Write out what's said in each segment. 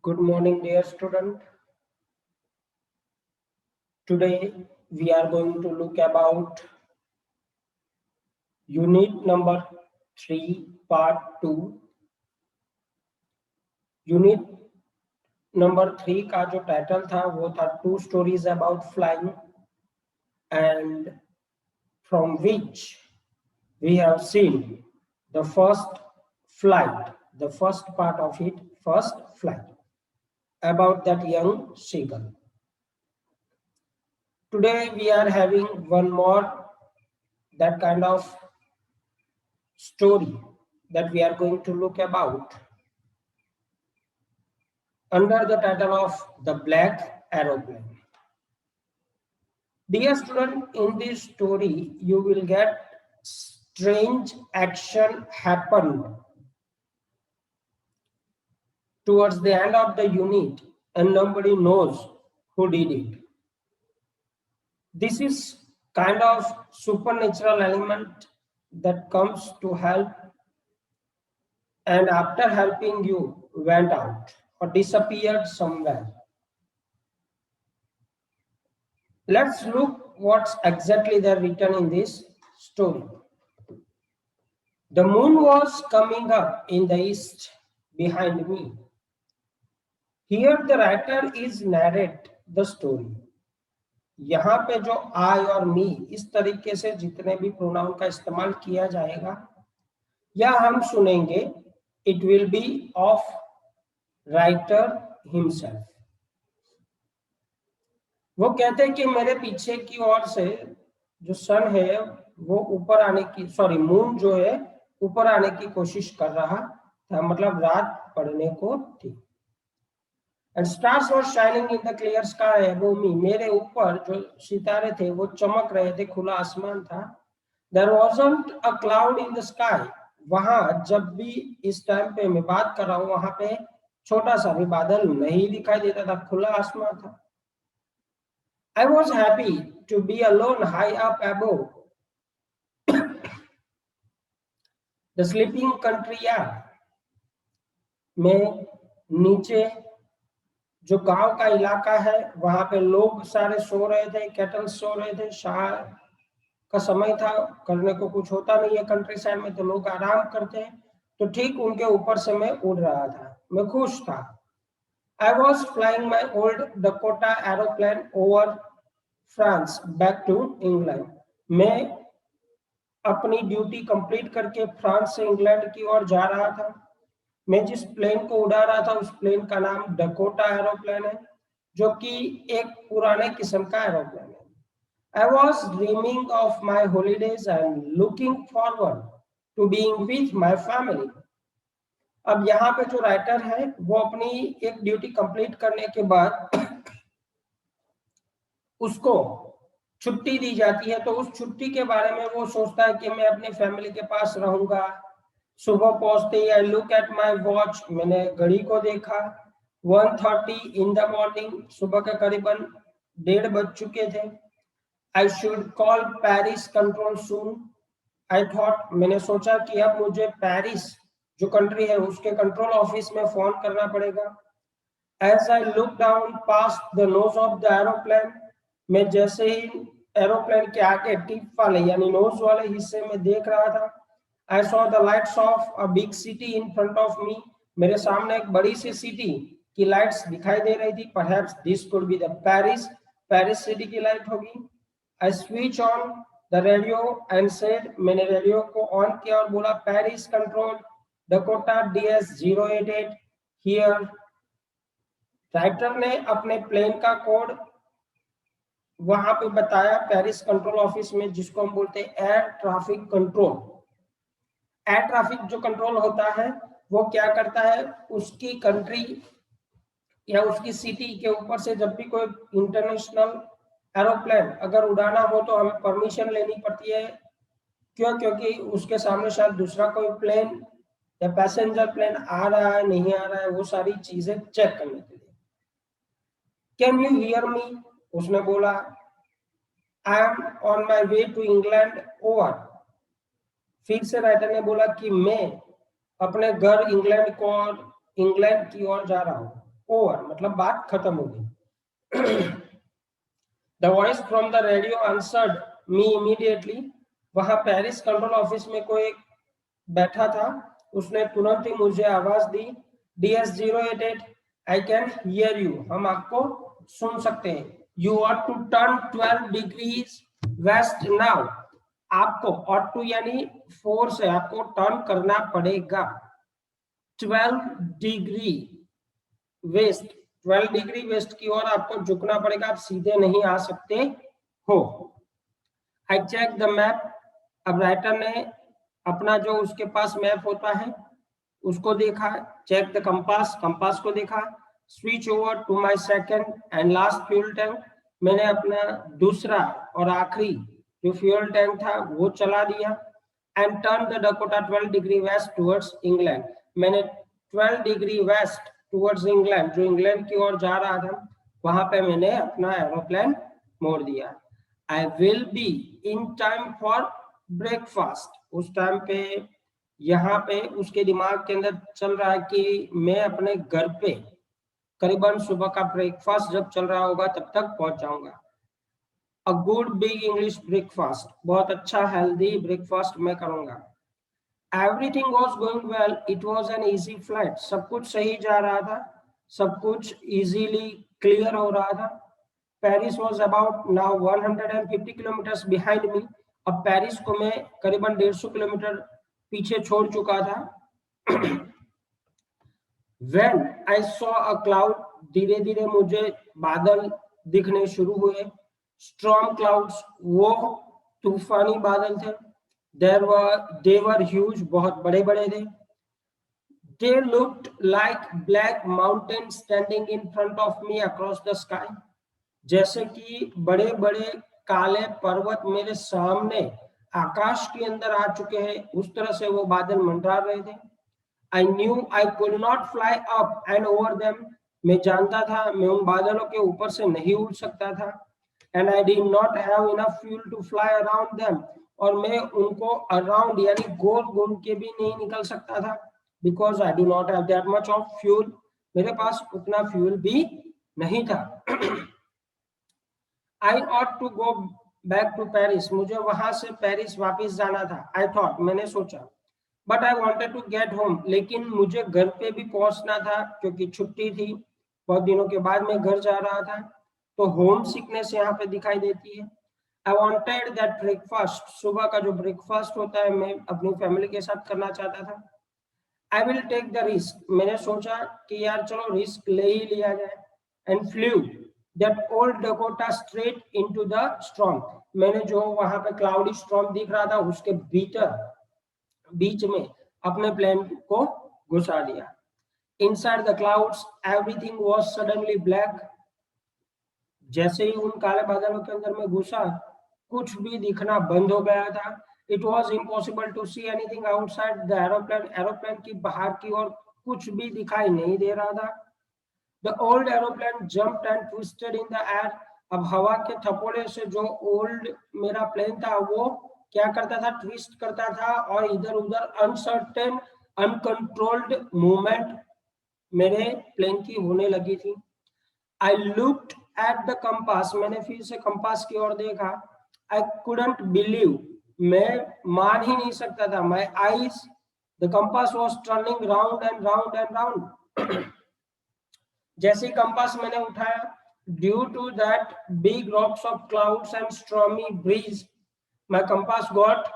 Good morning, dear student. Today we are going to look about unit number 3, part 2. Unit number 3 का जो title था वो था two stories about flying and from which we have seen the first flight, the first part of it, first flight about that young seagull. Today we are having one more that kind of story that we are going to look about under the title of The Black Aeroplane. Dear student, in this story, you will get strange action happened towards the end of the unit and nobody knows who did it. This is kind of supernatural element that comes to help and after helping you went out or disappeared somewhere. Let's look what's exactly there written in this story. The moon was coming up in the east behind me. Here the writer is narrate the story. यहाँ पे जो I और me इस तरीके से जितने भी pronoun का इस्तेमाल किया जाएगा या हम सुनेंगे, it will be of writer himself. वो कहते हैं कि मेरे पीछे की ओर से जो सन है वो ऊपर आने की मून जो है ऊपर आने की कोशिश कर रहा था, मतलब रात पड़ने को थी. And stars were shining in the clear sky above मी. मेरे ऊपर जो सितारे थे वो चमक रहे थे, खुला आसमान था. There wasn't a cloud in the sky. वहां जब भी इस टाइम पे मैं बात कर रहा हूँ वहां पे छोटा सा भी बादल नहीं दिखाई देता था, खुला आसमान था. I was happy to be alone high up above the sleeping country yard. मैं नीचे जो गांव का इलाका है वहां पे लोग सारे सो रहे थे, कैटल सो रहे थे. शाम का समय था, करने को कुछ होता नहीं है कंट्री साइड में, तो लोग आराम करते हैं. तो ठीक उनके ऊपर से मैं उड़ रहा था, मैं खुश था. I was flying my old Dakota aeroplane over France back to England. मैं अपनी ड्यूटी कंप्लीट करके फ्रांस से इंग्लैंड की ओर जा रहा था. मैं जिस प्लेन को उड़ा रहा था उस प्लेन का नाम डकोटा एरोप्लेन है, जो कि एक पुराने किस्म का एरोप्लेन है. I was dreaming of my holidays and looking forward to being with my family. अब यहाँ पे जो राइटर है वो अपनी एक ड्यूटी कंप्लीट करने के बाद उसको छुट्टी दी जाती है, तो उस छुट्टी के बारे में वो सोचता है कि मैं अपनी फैमिली के पास रहूंगा. सुबह पहुंचते ही I look at my watch. मैंने घड़ी को देखा. 1:30 इन द मॉर्निंग. सुबह के करीबन 1:30 बज चुके थे. I should call Paris control soon. I thought, मैंने सोचा कि अब मुझे पेरिस जो कंट्री है उसके कंट्रोल ऑफिस में फोन करना पड़ेगा. As I look down past the nose of the aeroplane. मैं जैसे ही एरोप्लेन के आगे टिप वाले यानी नोज वाले हिस्से में देख रहा था, I saw the lights of a big city in front of me. मेरे सामने एक बड़ी सी सिटी की लाइट्स दिखाई दे रही थी. Perhaps this could be the Paris city की लाइट होगी. I switch on the radio and said. मैंने रेडियो को ऑन किया और बोला, Paris control Dakota DS-088 here. Writer ने अपने प्लेन का कोड वहां पे बताया पेरिस कंट्रोल ऑफिस में, जिसको हम बोलते हैं air traffic control. Air traffic जो कंट्रोल होता है वो क्या करता है, उसकी कंट्री या उसकी सिटी के ऊपर से जब भी कोई इंटरनेशनल एरोप्लेन अगर उड़ाना हो तो हमें परमिशन लेनी पड़ती है. क्यों? क्योंकि उसके सामने शायद दूसरा कोई प्लेन या पैसेंजर प्लेन आ रहा है नहीं आ रहा है, वो सारी चीजें चेक करने के लिए. Can you hear me? उसने बोला, I am on my way to England over. फिर से राइटर ने बोला कि मैं अपने घर इंग्लैंड की ओर जा रहा हूँ. ओवर मतलब बात खत्म हो गई। The voice from the radio answered me immediately. वहां पेरिस कंट्रोल ऑफिस में कोई बैठा था, उसने तुरंत ही मुझे आवाज दी, DS088 I can hear you, हम आपको सुन सकते हैं। You are to turn 12 degrees west now. आपको और टू यानी फोर्स है, आपको टर्न करना पड़ेगा 12 डिग्री वेस्ट, 12 डिग्री वेस्ट की ओर आपको झुकना पड़ेगा, आप सीधे नहीं आ सकते हो। I check the map. अब राइटर ने अपना जो उसके पास मैप होता है उसको देखा। चेक द कंपास, कंपास को देखा। Switch over to my second and last fuel tank. मैंने अपना दूसरा और आखिरी जो फ्यूल टैंक था वो चला दिया। And turn the Dakota 12 degree west towards England. मैंने 12 डिग्री वेस्ट टुवर्ड्स इंग्लैंड, जो इंग्लैंड की ओर जा रहा था, वहां पे मैंने अपना एरोप्लेन मोड़ दिया। I will be in time for breakfast. उस टाइम पे यहाँ पे उसके दिमाग के अंदर चल रहा है कि मैं अपने घर पे करीबन सुबह का ब्रेकफास्ट जब चल रहा होगा तब तक पहुंच जाऊंगा। A good big English breakfast, बहुत अच्छा हेल्दी ब्रेकफास्ट मैं करूंगा। Everything was going well, it was an easy flight. सब कुछ सही जा रहा था, सब कुछ इजीली क्लियर हो रहा था। Paris was about now 150 kilometres behind me. अब पेरिस को मैं करीबन 150 किलोमीटर पीछे छोड़ चुका था। When I saw a cloud, धीरे धीरे मुझे बादल दिखने शुरू हुए। Storm clouds, वो तूफानी बादल थे। They were huge, बहुत बड़े बड़े थे। They looked like black mountains standing in front of me across the sky. जैसे कि बड़े बड़े काले पर्वत मेरे सामने आकाश के अंदर आ चुके हैं, उस तरह से वो बादल मंडरा रहे थे। I knew I could not fly up and over them. मैं जानता था मैं उन बादलों के ऊपर से नहीं उड़ सकता था। And I did not have enough fuel to fly around them. और मैं उनको around यानी गोल घूम के भी नहीं निकल सकता था। Because I do not have that much of fuel. मेरे पास उतना फ्यूल भी नहीं था। I ought to go back to Paris. मुझे वहां से पेरिस वापस जाना था। I thought, मैंने सोचा। But I wanted to get home, लेकिन मुझे घर पे भी पहुंचना था क्योंकि छुट्टी थी, बहुत दिनों के बाद मैं घर जा रहा था, तो होम सिकनेस यहाँ पे दिखाई देती है। आई वॉन्टेड दैट ब्रेकफास्ट, सुबह का जो ब्रेकफास्ट होता है मैं अपनी फैमिली के साथ करना चाहता था। I will take the risk, मैंने सोचा कि यार चलो रिस्क ले ही लिया जाए। And flu that old Dakota straight into the storm. मैंने जो वहां पे क्लाउडी स्टॉर्म दिख रहा था उसके बीच में अपने प्लेन को घुसा दिया। Inside the clouds, everything was suddenly black. जैसे ही उन काले बादलों के अंदर में घुसा, कुछ भी दिखना बंद हो गया था। It was impossible to see anything outside the aeroplane. Aeroplane की बाहर की ओर कुछ भी दिखाई नहीं दे रहा था। The old aeroplane jumped and twisted in the air. अब हवा के थपोड़े से जो ओल्ड मेरा प्लेन था वो क्या करता था, ट्विस्ट करता था और इधर उधर अनसर्टेन अनकंट्रोल्ड मूवमेंट मेरे प्लेन की होने लगी थी। I looked at the compass, मैंने फिर से कंपास की ओर देखा। आई कुडंट बिलीव, मैं मान ही नहीं सकता था। My eyes, the compass was turning round and round and round. जैसे ही कंपास मैंने उठाया, due to that big rocks of clouds and stormy breeze, my compass got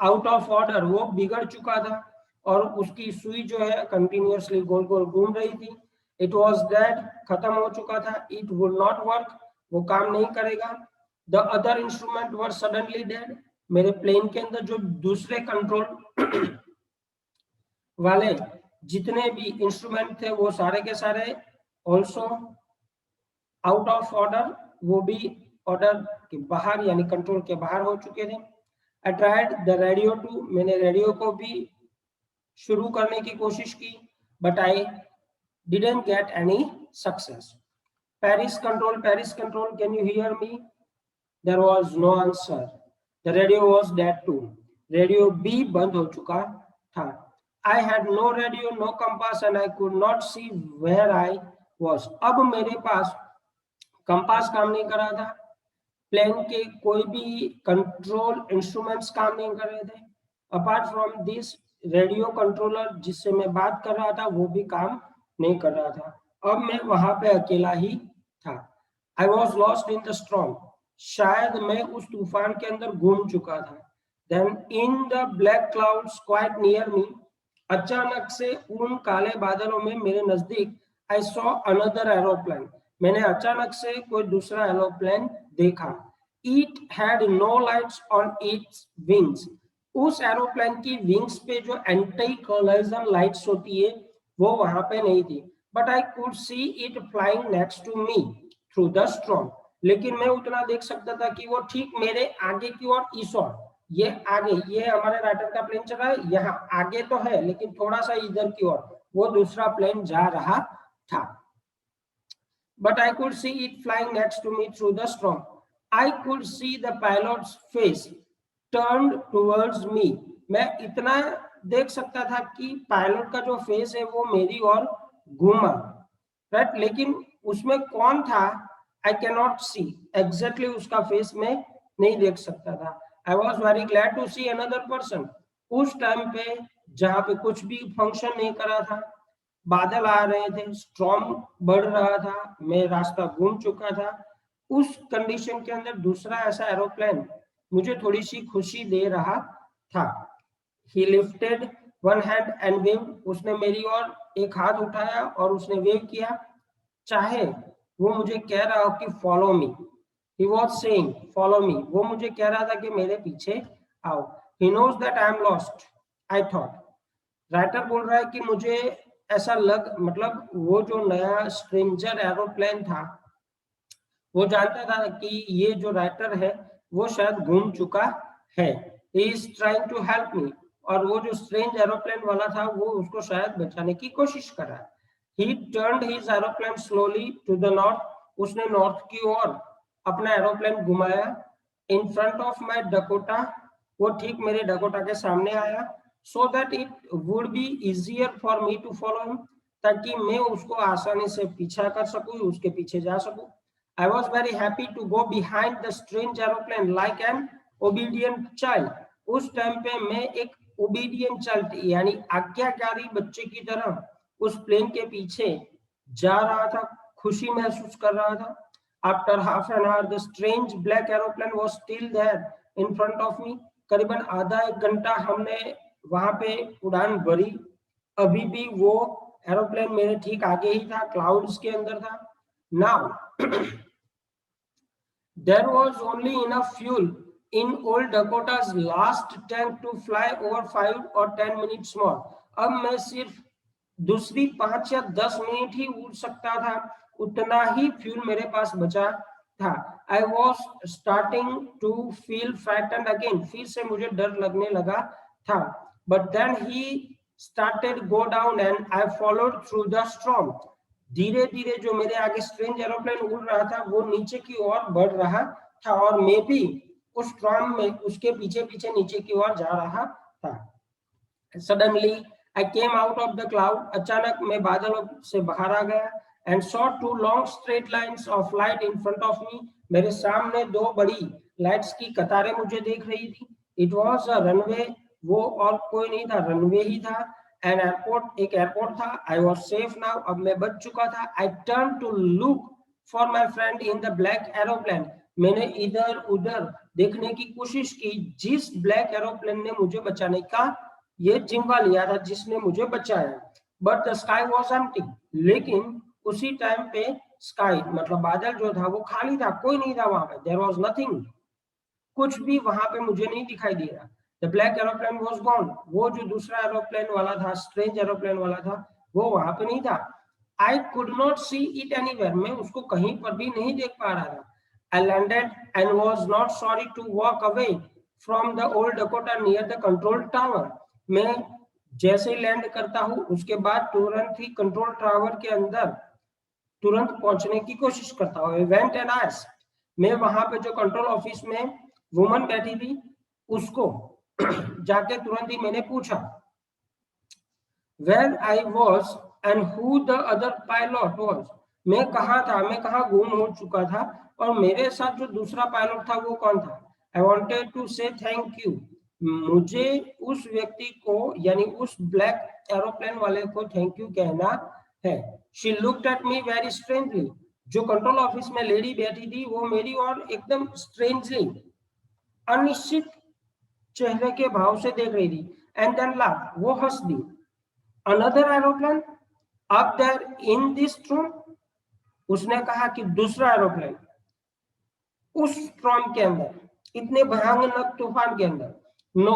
out of order, वो बिगड़ चुका था और उसकी सुई जो है कंटिन्यूअसली गोल गोल घूम रही थी। इट वाज डेड, खत्म हो चुका था। इट वुड नॉट वर्क, वो काम नहीं करेगा। The other instrument were suddenly dead, मेरे प्लेन के अंदर जो दूसरे कंट्रोल वाले जितने भी इंस्ट्रूमेंट थे वो सारे के सारे ऑल्सो आउट ऑफ ऑर्डर, वो भी ऑर्डर के बाहर यानी कंट्रोल के बाहर हो चुके थे। I tried the radio too, मैंने रेडियो को भी शुरू करने की कोशिश की, but I didn't get any success. Paris control, can you hear me? There was no answer. The radio was dead too, radio भी बंद हो चुका था। I had no radio, no compass, and I could not see where I was. अब मेरे पास compass काम नहीं कर रहा था, प्लेन के कोई भी कंट्रोल इंस्ट्रूमेंट्स काम नहीं कर रहे थे, apart from this radio controller जिससे मैं बात कर रहा था वो भी काम नहीं कर रहा था। अब मैं वहां पे अकेला ही था। I was lost in the storm, शायद मैं उस तूफान के अंदर घूम चुका था। Then in the black clouds quite near me, अचानक से उन काले बादलों में मेरे नजदीक आई सॉ अनदर एरोप्लेन, मैंने अचानक से कोई दूसरा एरोप्लेन देखा। It had no lights on its wings, उस एरोप्लेन की विंग्स पे जो एंटी कोलिजन लाइट्स होती है वो वहां पे नहीं थी। But I could see it flying next to me through the storm, लेकिन मैं उतना देख सकता था कि वो ठीक मेरे आगे की ओर, इस ओर, ये आगे, ये हमारे राइटर का प्लेन चल रहा है, यहाँ आगे तो है लेकिन थोड़ा सा इधर की ओर वो दूसरा प्लेन जा रहा था। But I could see it flying next to me through the storm. I could see the pilot's face turned towards me. मैं इतना देख सकता था कि पायलट का जो फेस है वो मेरी ओर घूमा, राइट, लेकिन उसमें कौन था I can not see, exactly उसका फेस में नहीं देख सकता था। I was very glad to see another person, उस टाइम पे जहाँ पे कुछ भी फंक्शन नहीं कर रहा था, बादल आ रहे थे, स्टॉर्म बढ़ रहा था, मैं रास्ता घूम चुका था, उस कंडीशन के अंदर दूसरा ऐसा एरोप्लेन मुझे थोड़ी सी खुशी दे रहा था। He lifted one hand and waved, उसने मेरी ओर एक हाथ उठाया और उसने वेव किया, चाहे वो मुझे कह रहा हो कि follow me, he was saying follow me, वो मुझे कह रहा था कि मेरे पीछे आओ। He knows that I am lost, I thought, writer बोल रहा है कि मुझे ऐसा मतलब वो जो नया स्ट्रेंजर एरोप्लेन था वो जानता था कि ये जो राइटर है वो शायद घूम चुका है। He is trying to help me, और वो जो स्ट्रेंज एरोप्लेन वाला था वो उसको शायद बचाने की कोशिश कर रहा है। He turned his aeroplane slowly to the north, उसने नॉर्थ की ओर अपना एरोप्लेन घुमाया। In front of my Dakota, वो ठीक मेरे डकोटा के सामने आया। So that it would be easier for me to follow him, ताकि मैं उसको आसानी से पीछा कर सकूं, उसके पीछे जा सकूं। I was very happy to go behind the strange aeroplane like an obedient child. उस टाइम पे मैं एक obedient child यानी आज्ञाकारी बच्चे की तरह उस प्लेन के पीछे जा रहा था, खुशी महसूस कर रहा था। After half an hour, the strange black aeroplane was still there in front of me. करीबन आधा एक घंटा हमने वहां पे उड़ान भरी, अभी भी वो एरोप्लेन मेरे ठीक आगे ही था, क्लाउड्स के अंदर था। Now there was only enough fuel in old Dakota's last tank to fly over 5 or 10 minutes more. अब मैं सिर्फ दूसरी 5 या 10 मिनट ही उड़ सकता था, उतना ही फ्यूल मेरे पास बचा था। I was starting to feel frightened again, फिर से मुझे डर लगने लगा था। But then he started go down and I followed through the storm. धीरे धीरे जो मेरे आगे स्ट्रेंज एरोप्लेन उड़ रहा था वो नीचे की ओर बढ़ रहा था और मैं भी उस स्टॉर्म में उसके पीछे पीछे नीचे की ओर जा रहा था। Suddenly I came out of the cloud, अचानक मैं बादलों से बाहर आ गया and saw 2 long straight lines of light in front of me. मेरे सामने 2 बड़ी लाइट्स की कतारें मुझे देख रही थी। It was a runway, वो और कोई नहीं था, रनवे ही था। An airport, एक एयरपोर्ट था। I was safe now, अब मैं बच चुका था। I turned to look for my friend in the black aeroplane. मैंने इधर उधर देखने की कोशिश की जिस ब्लैक एरोप्लेन ने मुझे बचाने का ये जिम्मा लिया था, जिसने मुझे बचाया। But the sky was empty, लेकिन उसी टाइम पे स्काई मतलब बादल जो था वो खाली था, कोई नहीं था वहां पे। There was nothing, कुछ भी वहां पे मुझे नहीं दिखाई दे रहा। The black aeroplane was gone, वो जो दूसरा एरोप्लेन वाला था, स्ट्रेंज एरोप्लेन वाला था, वो वहां पे नहीं था। I could not see it anywhere, मैं उसको कहीं पर भी नहीं देख पा रहा था। I landed and was not sorry to walk away from the old Dakota near the control tower. मैं जैसे ही लैंड करता हूँ उसके बाद तुरंत ही कंट्रोल टावर के अंदर तुरंत पहुंचने की कोशिश करता हूँ। I went and asked, मैं वहां पे जो कंट्रोल ऑफिस में वुमन बैठी थी उसको जाके तुरंत ही मैंने पूछा, where I was and who the other pilot was. मैं कहाँ था, मैं कहाँ गुम हो चुका था और मेरे साथ जो दूसरा पायलट था वो कौन था. I wanted to say thank you. मुझे उस व्यक्ति को यानी उस ब्लैक एरोप्लेन वाले को थैंक यू कहना है. She looked at me very strangely. जो कंट्रोल ऑफिस में लेडी बैठी थी वो मेरी और एकदम स्ट्रेंजली अनिश्चित चेहरे के भाव से देख रही थी. एंड देन लाफ, वो हंस दी. Another aeroplane up there in this storm. उसने कहा कि दूसरा एरोप्लेन उस स्ट्रॉम के अंदर, इतने भयानक तूफान के अंदर. No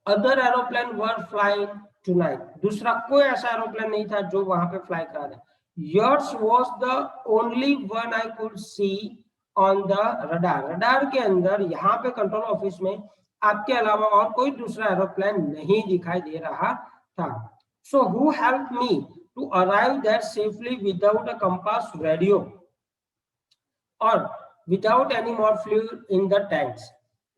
other aeroplane were flying tonight. दूसरा कोई ऐसा एरोप्लेन नहीं था जो वहां पे फ्लाई कर रहा था. Yours was the only one I could C on the radar. Radar के अंदर यहाँ पे कंट्रोल ऑफिस में आपके अलावा और कोई दूसरा एरोप्लेन नहीं दिखाई दे रहा था. So who help me to arrive there safely without a compass radio और without any more fuel in the tanks.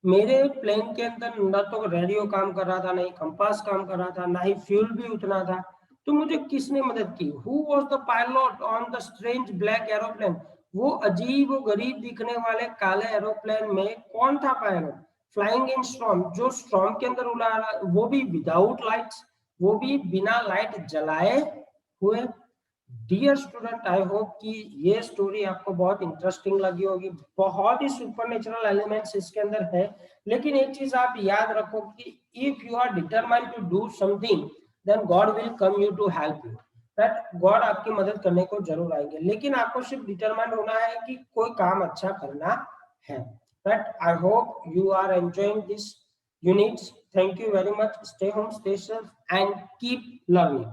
मेरे प्लेन के अंदर न तो रेडियो काम कर रहा था, नहीं कंपास काम कर रहा था, ना ही फ्यूल भी उतना था. तो मुझे किसने मदद की? Who was the pilot on the strange black aeroplane. वो अजीब वो गरीब दिखने वाले काले एरोप्लेन में कौन था पायलट? फ्लाइंग इन स्टॉर्म, जो स्टॉर्म के अंदर उड़ा रहा, वो भी विदाउट लाइट्स, वो भी बिना लाइट जलाए हुए. डियर स्टूडेंट, आई होप कि ये स्टोरी आपको बहुत इंटरेस्टिंग लगी होगी. बहुत ही सुपरनेचुरल एलिमेंट्स इसके अंदर है, लेकिन एक चीज आप याद रखो कि if you are determined to do something then God will come you to help you. That God आपकी मदद करने को जरूर आएंगे, लेकिन आपको सिर्फ डिटरमाइंड होना है कि कोई काम अच्छा करना है. That I hope you are enjoying this units. Thank you very much. Stay home, stay safe and keep learning.